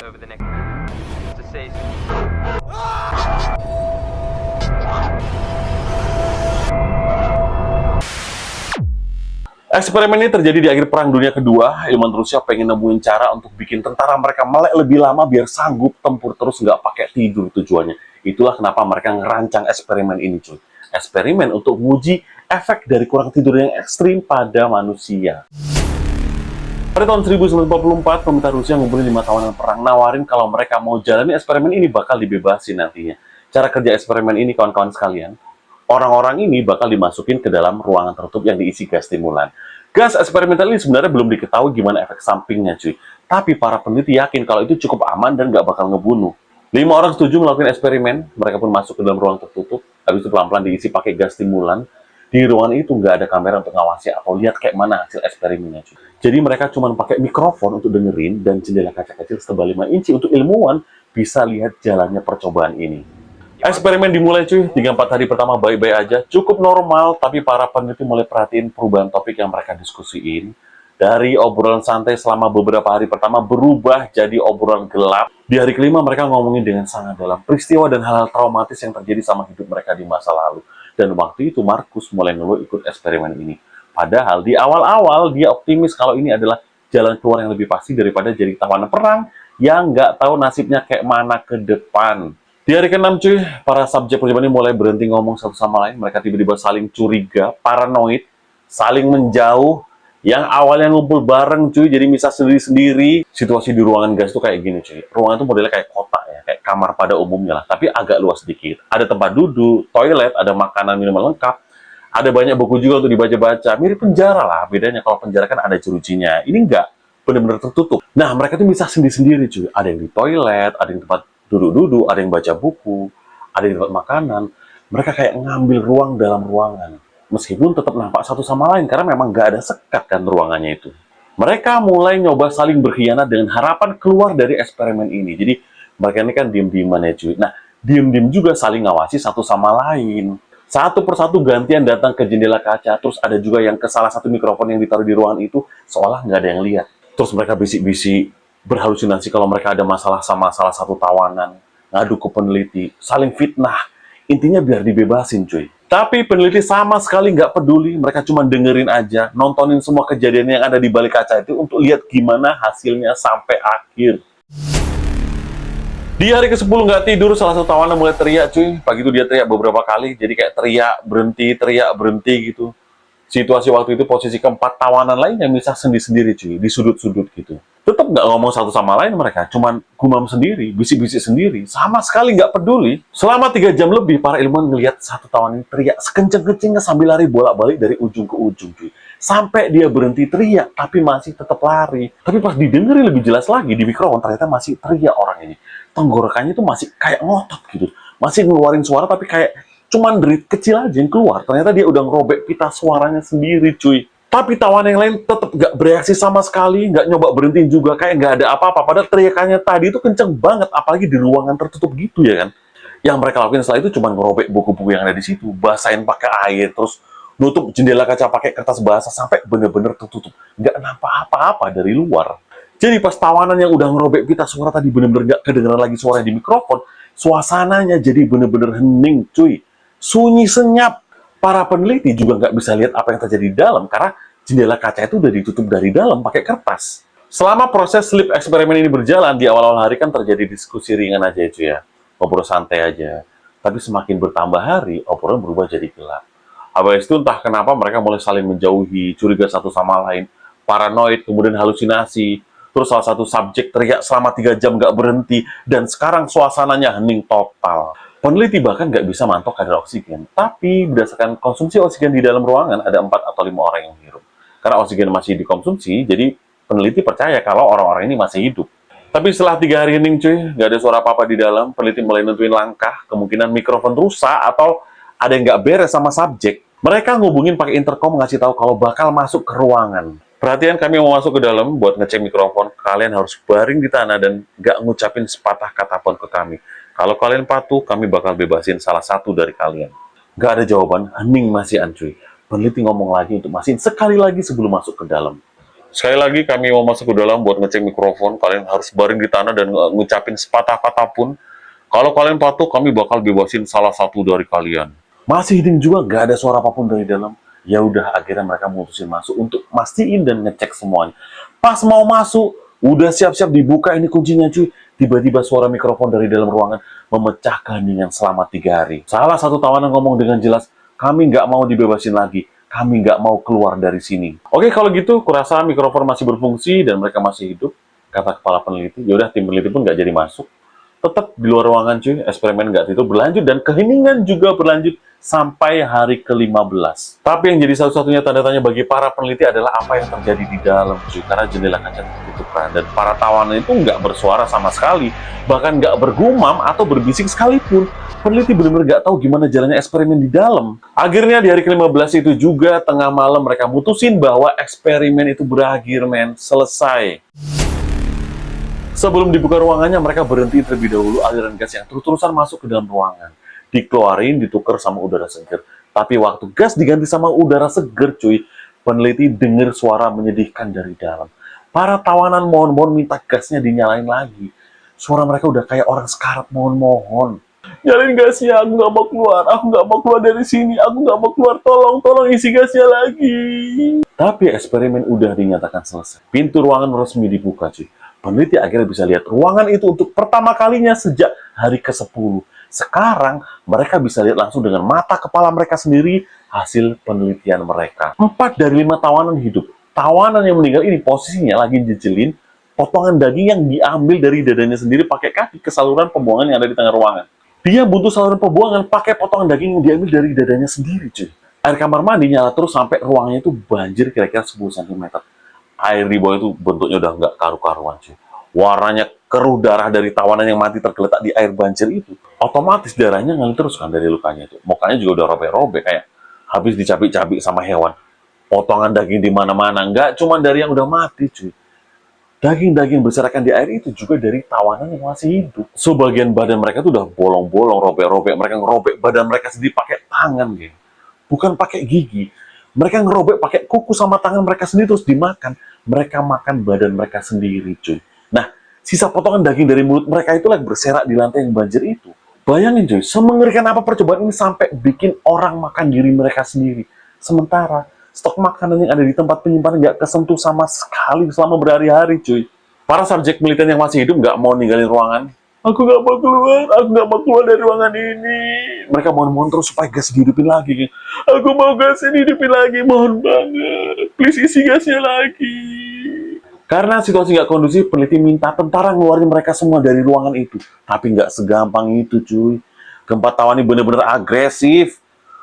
over the next to say. Eksperimen ini terjadi di akhir Perang Dunia Kedua. Ilmuwan Rusia pengen nemuin cara untuk bikin tentara mereka melek lebih lama biar sanggup tempur terus nggak pakai tidur tujuannya. Itulah kenapa mereka ngerancang eksperimen ini, cuy. Eksperimen untuk menguji efek dari kurang tidur yang ekstrim pada manusia. Pada tahun 1944, pemerintah Rusia ngumpulin 5 tawanan perang, nawarin kalau mereka mau jalani eksperimen ini bakal dibebasin nantinya. Cara kerja eksperimen ini, kawan-kawan sekalian, orang-orang ini bakal dimasukin ke dalam ruangan tertutup yang diisi gas stimulan. Gas eksperimental ini sebenarnya belum diketahui gimana efek sampingnya, cuy. Tapi para peneliti yakin kalau itu cukup aman dan nggak bakal ngebunuh. 5 orang setuju melakukan eksperimen, mereka pun masuk ke dalam ruang tertutup, habis itu pelan-pelan diisi pakai gas stimulan. Di ruangan itu nggak ada kamera untuk ngawasi atau lihat kayak mana hasil eksperimennya, cuy. Jadi mereka cuma pakai mikrofon untuk dengerin dan jendela kaca kecil setebal 5 inci untuk ilmuwan bisa lihat jalannya percobaan ini. Eksperimen dimulai, cuy. 3-4 hari pertama baik-baik aja, cukup normal, tapi para peneliti mulai perhatiin perubahan topik yang mereka diskusiin. Dari obrolan santai selama beberapa hari pertama berubah jadi obrolan gelap. Di hari kelima mereka ngomongin dengan sangat dalam peristiwa dan hal-hal traumatis yang terjadi sama hidup mereka di masa lalu. Dan waktu itu Markus mulai ngeluh ikut eksperimen ini. Padahal di awal-awal dia optimis kalau ini adalah jalan keluar yang lebih pasti daripada jadi tawanan perang yang nggak tahu nasibnya kayak mana ke depan. Di hari ke-6, cuy, para subjek percobaan ini mulai berhenti ngomong satu sama lain. Mereka tiba-tiba saling curiga, paranoid, saling menjauh. Yang awalnya ngumpul bareng, cuy, jadi misah sendiri-sendiri. Situasi di ruangan gas itu kayak gini, cuy. Ruangan itu modelnya kayak kotak ya, kayak kamar pada umumnya lah, tapi agak luas sedikit. Ada tempat duduk, toilet, ada makanan minuman lengkap. Ada banyak buku juga untuk dibaca-baca. Mirip penjara lah, bedanya kalau penjara kan ada jerujinya. Ini enggak, benar-benar tertutup. Nah, mereka tuh misah sendiri-sendiri, cuy. Ada yang di toilet, ada yang tempat duduk-duduk, ada yang baca buku, ada yang tempat makanan. Mereka kayak ngambil ruang dalam ruangan. Meskipun tetap nampak satu sama lain, karena memang nggak ada sekat kan ruangannya itu. Mereka mulai nyoba saling berkhianat dengan harapan keluar dari eksperimen ini. Jadi, mereka ini kan diem-dieman ya, cuy. Nah, diem-diem juga saling ngawasi satu sama lain. Satu persatu gantian datang ke jendela kaca, terus ada juga yang ke salah satu mikrofon yang ditaruh di ruangan itu, seolah nggak ada yang lihat. Terus mereka bisik-bisik, berhalusinasi kalau mereka ada masalah sama salah satu tawanan, ngadu ke peneliti, saling fitnah. Intinya biar dibebasin, cuy. Tapi peneliti sama sekali nggak peduli, mereka cuma dengerin aja, nontonin semua kejadian yang ada di balik kaca itu untuk lihat gimana hasilnya sampai akhir. Di hari ke-10 nggak tidur, salah satu tawanan mulai teriak, cuy. Pagi itu dia teriak beberapa kali, jadi kayak teriak berhenti gitu. Situasi waktu itu posisi keempat tawanan lain yang bisa sendiri-sendiri, cuy, di sudut-sudut gitu. Tetap nggak ngomong satu sama lain mereka, cuman gumam sendiri, bisik-bisik sendiri, sama sekali nggak peduli. Selama 3 jam lebih, para ilmuwan ngelihat satu tawanan teriak sekenceng-kencengnya sambil lari bolak-balik dari ujung ke ujung, cuy. Sampai dia berhenti teriak, tapi masih tetap lari. Tapi pas didengerin lebih jelas lagi di mikrofon, ternyata masih teriak orang ini. Tenggorokannya itu masih kayak ngotot gitu. Masih ngeluarin suara tapi kayak cuman derit kecil aja yang keluar. Ternyata dia udah ngerobek pita suaranya sendiri, cuy. Tapi tawanan yang lain tetap nggak bereaksi sama sekali, nggak nyoba berhenti juga, kayak nggak ada apa-apa. Padahal teriakannya tadi itu kenceng banget, apalagi di ruangan tertutup gitu ya kan. Yang mereka lakuin setelah itu cuma ngerobek buku-buku yang ada di situ, basahin pakai air, terus nutup jendela kaca pakai kertas basah sampai bener-bener tertutup. Nggak nampak apa-apa dari luar. Jadi pas tawanan yang udah ngerobek pita suara tadi bener-bener nggak kedengeran lagi suara di mikrofon, suasananya jadi bener-bener hening, cuy. Sunyi senyap. Para peneliti juga nggak bisa lihat apa yang terjadi di dalam karena jendela kaca itu udah ditutup dari dalam pakai kertas. Selama proses sleep eksperimen ini berjalan, di awal-awal hari kan terjadi diskusi ringan aja itu ya. Ngobrol santai aja. Tapi semakin bertambah hari, obrolan berubah jadi gelap. Habis itu entah kenapa mereka mulai saling menjauhi, curiga satu sama lain, paranoid, kemudian halusinasi. Terus salah satu subjek teriak selama 3 jam nggak berhenti, dan sekarang suasananya hening total. Peneliti bahkan nggak bisa mantok kadar oksigen. Tapi berdasarkan konsumsi oksigen di dalam ruangan, ada 4 atau 5 orang yang hirup. Karena oksigen masih dikonsumsi, jadi peneliti percaya kalau orang-orang ini masih hidup. Tapi setelah 3 hari hening, cuy, nggak ada suara apa-apa di dalam, peneliti mulai nentuin langkah, kemungkinan mikrofon rusak, atau ada yang nggak beres sama subjek. Mereka ngubungin pakai intercom ngasih tahu kalau bakal masuk ke ruangan. Perhatian, kami mau masuk ke dalam buat ngecek mikrofon. Kalian harus baring di tanah dan nggak ngucapin sepatah kata pun ke kami. Kalau kalian patuh, kami bakal bebasin salah satu dari kalian. Nggak ada jawaban, hening masih cuy. Peneliti ngomong lagi untuk mastiin sekali lagi sebelum masuk ke dalam. Sekali lagi kami mau masuk ke dalam buat ngecek mikrofon, kalian harus baring di tanah dan ngucapin sepatah kata pun. Kalau kalian patuh, kami bakal bebasin salah satu dari kalian. Masih hening juga, nggak ada suara apapun dari dalam. Ya udah, akhirnya mereka mutusin masuk untuk mastiin dan ngecek semuanya. Pas mau masuk, udah siap-siap dibuka ini kuncinya cuy. Tiba-tiba suara mikrofon dari dalam ruangan memecah keheningan selama 3 hari. Salah satu tawanan ngomong dengan jelas, kami nggak mau dibebasin lagi. Kami nggak mau keluar dari sini. Oke, kalau gitu, kurasa mikrofon masih berfungsi dan mereka masih hidup, kata kepala peneliti. Yaudah, tim peneliti pun nggak jadi masuk. Tetap di luar ruangan cuy, eksperimen nggak tidur berlanjut dan keheningan juga berlanjut sampai hari ke-15. Tapi yang jadi satu-satunya tanda tanya bagi para peneliti adalah apa yang terjadi di dalam cuy, karena jendela kaca tertutup kan, dan para tawanan itu nggak bersuara sama sekali, bahkan nggak bergumam atau berbisik sekalipun. Peneliti benar-benar nggak tahu gimana jalannya eksperimen di dalam. Akhirnya di hari ke-15 itu juga, tengah malam mereka mutusin bahwa eksperimen itu berakhir men, selesai. Sebelum dibuka ruangannya, mereka berhenti terlebih dahulu aliran gas yang terus-terusan masuk ke dalam ruangan. Dikeluarin, ditukar sama udara seger. Tapi waktu gas diganti sama udara seger, cuy, peneliti dengar suara menyedihkan dari dalam. Para tawanan mohon-mohon minta gasnya dinyalain lagi. Suara mereka udah kayak orang sekarat mohon-mohon. Nyalain gasnya, aku nggak mau keluar, aku nggak mau keluar dari sini, aku nggak mau keluar, tolong isi gasnya lagi. Tapi eksperimen udah dinyatakan selesai. Pintu ruangan resmi dibuka, cuy. Peneliti akhirnya bisa lihat ruangan itu untuk pertama kalinya sejak hari ke-10. Sekarang, mereka bisa lihat langsung dengan mata kepala mereka sendiri hasil penelitian mereka. 4 dari 5 tawanan hidup. Tawanan yang meninggal ini posisinya lagi jejelin potongan daging yang diambil dari dadanya sendiri pakai kaki ke saluran pembuangan yang ada di tengah ruangan. Dia butuh saluran pembuangan pakai potongan daging yang diambil dari dadanya sendiri, cuy. Air kamar mandi nyala terus sampai ruangannya itu banjir kira-kira 10 cm. Air di bawah itu bentuknya udah nggak karu-karuan, cuy. Warnanya keruh darah dari tawanan yang mati tergeletak di air banjir itu. Otomatis darahnya ngalir terus kan dari lukanya itu. Mukanya juga udah robek-robek kayak habis dicabik-cabik sama hewan. Potongan daging di mana-mana, nggak cuma dari yang udah mati, cuy. Daging-daging berserakan di air itu juga dari tawanan yang masih hidup. Sebagian badan mereka tuh udah bolong-bolong, robek-robek. Mereka ngerobek badan mereka sendiri pakai tangan, geng. Bukan pakai gigi. Mereka ngerobek pakai kuku sama tangan mereka sendiri terus dimakan. Mereka makan badan mereka sendiri, cuy. Nah, sisa potongan daging dari mulut mereka itu lagi berserak di lantai yang banjir itu. Bayangin, cuy, semengerikan apa percobaan ini sampai bikin orang makan diri mereka sendiri. Sementara stok makanan yang ada di tempat penyimpanan nggak kesentuh sama sekali selama berhari-hari, cuy. Para subjek penelitian yang masih hidup nggak mau ninggalin ruangan. Aku nggak mau keluar, aku nggak mau keluar dari ruangan ini. Mereka mohon-mohon terus supaya gas dihidupin lagi. Aku mau gasnya dihidupin lagi, mohon banget. Please isi gasnya lagi. Karena situasi nggak kondusif, peneliti minta tentara ngeluarin mereka semua dari ruangan itu. Tapi nggak segampang itu, cuy. Keempat tawanan ini bener-bener agresif.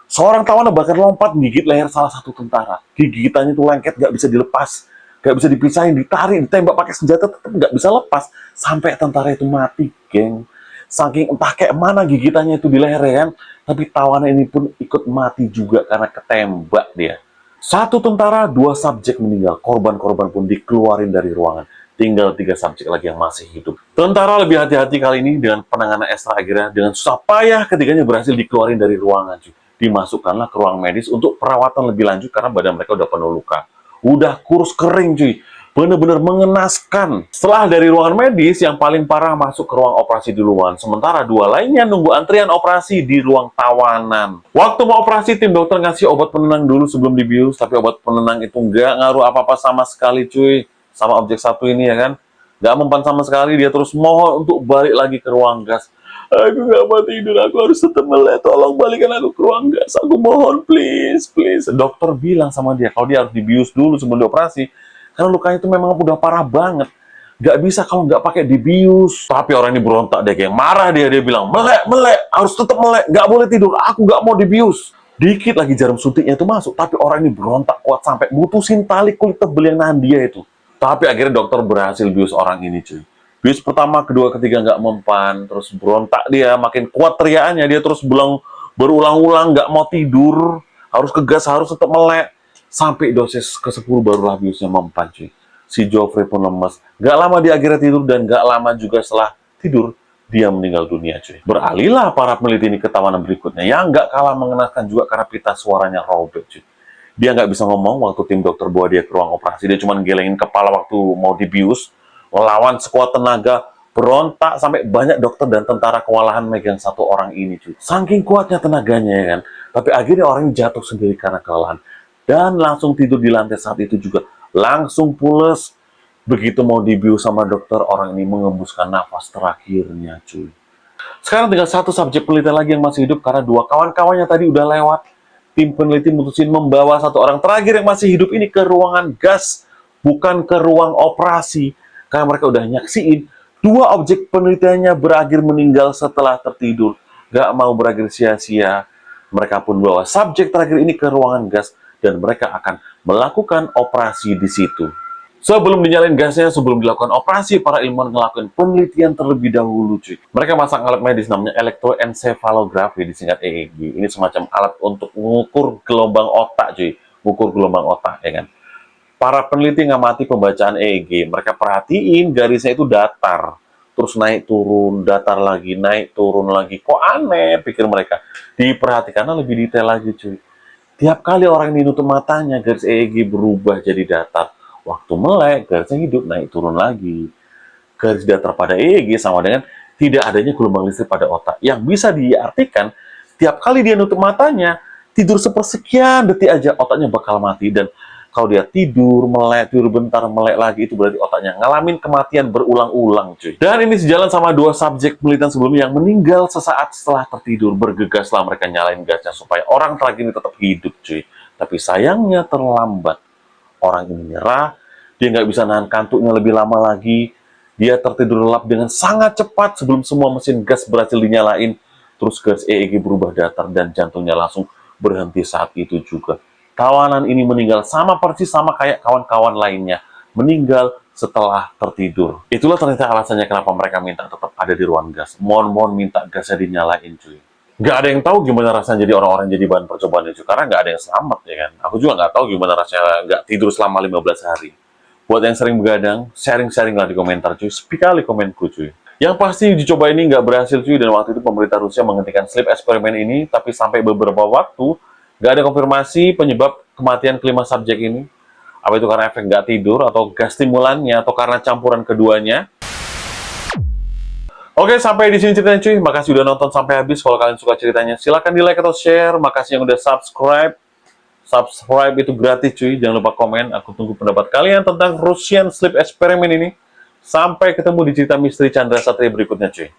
Seorang tawanan bahkan lompat gigit leher salah satu tentara. Gigitannya itu lengket, nggak bisa dilepas. Nggak bisa dipisahin, ditarik, ditembak pakai senjata, tetap nggak bisa lepas. Sampai tentara itu mati, geng. Saking entah kayak mana gigitannya itu di leher, kan. Tapi tawanan ini pun ikut mati juga karena ketembak dia. 1 tentara, 2 subjek meninggal. Korban-korban pun dikeluarin dari ruangan. Tinggal 3 subjek lagi yang masih hidup. Tentara lebih hati-hati kali ini dengan penanganan ekstra akhirnya. Dengan susah payah ketiganya berhasil dikeluarin dari ruangan, cuy. Dimasukkanlah ke ruang medis untuk perawatan lebih lanjut karena badan mereka udah penuh luka. Udah kurus kering, cuy. Bener-bener mengenaskan. Setelah dari ruangan medis, yang paling parah masuk ke ruang operasi duluan. Sementara 2 lainnya nunggu antrian operasi di ruang tawanan. Waktu mau operasi, tim dokter ngasih obat penenang dulu sebelum dibius. Tapi obat penenang itu nggak ngaruh apa-apa sama sekali, cuy. Sama objek satu ini, ya kan. Nggak mempan sama sekali, dia terus mohon untuk balik lagi ke ruang gas. Aku nggak mau tidur, aku harus tetap melek. Tolong balikan aku ke ruang gas. Aku mohon, please, please. Dokter bilang sama dia, kalau dia harus dibius dulu sebelum dioperasi. Karena lukanya itu memang udah parah banget. Nggak bisa kalau nggak pakai dibius. Tapi orang ini berontak deh, kayak marah dia. Dia bilang, melek, harus tetap melek. Nggak boleh tidur, aku nggak mau dibius. Dikit lagi jarum suntiknya itu masuk. Tapi orang ini berontak kuat sampai mutusin tali kulit tebel yang nahan dia itu. Tapi akhirnya dokter berhasil bius orang ini, cuy. Bius pertama, kedua, ketiga nggak mempan, terus berontak dia, makin kuat teriakannya, dia terus berulang-ulang nggak mau tidur, harus ke gas, harus tetap melek, sampai dosis ke-10 barulah biusnya mempan, cuy. Si Joffrey pun lemas, nggak lama dia akhirnya tidur, dan nggak lama juga setelah tidur, dia meninggal dunia, cuy. Beralihlah para peneliti ini ke tawanan berikutnya, yang nggak kalah mengenaskan juga karena pita suaranya robek, cuy. Dia nggak bisa ngomong waktu tim dokter bawa dia ke ruang operasi. Dia cuma gelengin kepala waktu mau dibius, melawan sekuat tenaga, berontak sampai banyak dokter dan tentara kewalahan megang satu orang ini, cuy. Saking kuatnya tenaganya, ya kan. Tapi akhirnya orang ini jatuh sendiri karena kelelahan. Dan langsung tidur di lantai saat itu juga. Langsung pules. Begitu mau dibius sama dokter, orang ini mengembuskan nafas terakhirnya, cuy. Sekarang tinggal satu subjek penelitian lagi yang masih hidup karena dua kawan-kawannya tadi udah lewat. Tim peneliti mutusin membawa satu orang terakhir yang masih hidup ini ke ruangan gas, bukan ke ruang operasi. Karena mereka udah nyaksiin dua objek penelitiannya berakhir meninggal setelah tertidur. Gak mau berakhir sia-sia. Mereka pun bawa subjek terakhir ini ke ruangan gas dan mereka akan melakukan operasi di situ. Sebelum dinyalain gasnya, sebelum dilakukan operasi, para ilmuwan ngelakuin penelitian terlebih dahulu, cuy. Mereka masang alat medis namanya elektroencephalografi, disingkat EEG. Ini semacam alat untuk mengukur gelombang otak, cuy. Mengukur gelombang otak, ya kan. Para peneliti ngamati pembacaan EEG. Mereka perhatiin garisnya itu datar. Terus naik turun, datar lagi, naik turun lagi. Kok aneh, pikir mereka. Diperhatikannya lebih detail lagi, cuy. Tiap kali orang ini nutup matanya, garis EEG berubah jadi datar. Waktu melek, garisnya hidup, naik turun lagi. Garis datar pada EEG sama dengan tidak adanya gelombang listrik pada otak. Yang bisa diartikan, tiap kali dia nutup matanya, tidur sepersekian detik aja, otaknya bakal mati. Dan kalau dia tidur, melek, tidur bentar, melek lagi, itu berarti otaknya ngalamin kematian berulang-ulang, cuy. Dan ini sejalan sama dua subjek penelitian sebelumnya yang meninggal sesaat setelah tertidur. Bergegaslah mereka nyalain gasnya supaya orang terakhir ini tetap hidup, cuy. Tapi sayangnya terlambat. Orang ini nyerah, dia nggak bisa nahan kantuknya lebih lama lagi. Dia tertidur lelap dengan sangat cepat sebelum semua mesin gas berhasil dinyalain. Terus gas EEG berubah datar dan jantungnya langsung berhenti saat itu juga. Kawanan ini meninggal sama persis sama kayak kawan-kawan lainnya. Meninggal setelah tertidur. Itulah ternyata alasannya kenapa mereka minta tetap ada di ruang gas. Mohon-mohon minta gasnya dinyalain, cuy. Nggak ada yang tahu gimana rasanya jadi orang-orang jadi bahan percobaan itu. Karena nggak ada yang selamat, ya kan. Aku juga nggak tahu gimana rasanya nggak tidur selama 15 hari. Buat yang sering begadang, sharing-sharing lah di komentar, cuy. Sepi kali komenku, cuy. Yang pasti uji coba ini nggak berhasil, cuy. Dan waktu itu pemerintah Rusia menghentikan sleep eksperimen ini. Tapi sampai beberapa waktu, nggak ada konfirmasi penyebab kematian kelima subjek ini. Apa itu karena efek nggak tidur, atau gas stimulannya, atau karena campuran keduanya. Oke, sampai di sini ceritanya, cuy. Makasih udah nonton sampai habis. Kalau kalian suka ceritanya, silahkan di like atau share. Makasih yang udah subscribe. Subscribe itu gratis, cuy. Jangan lupa komen. Aku tunggu pendapat kalian tentang Russian Sleep Experiment ini. Sampai ketemu di cerita misteri Chandra Satria berikutnya, cuy.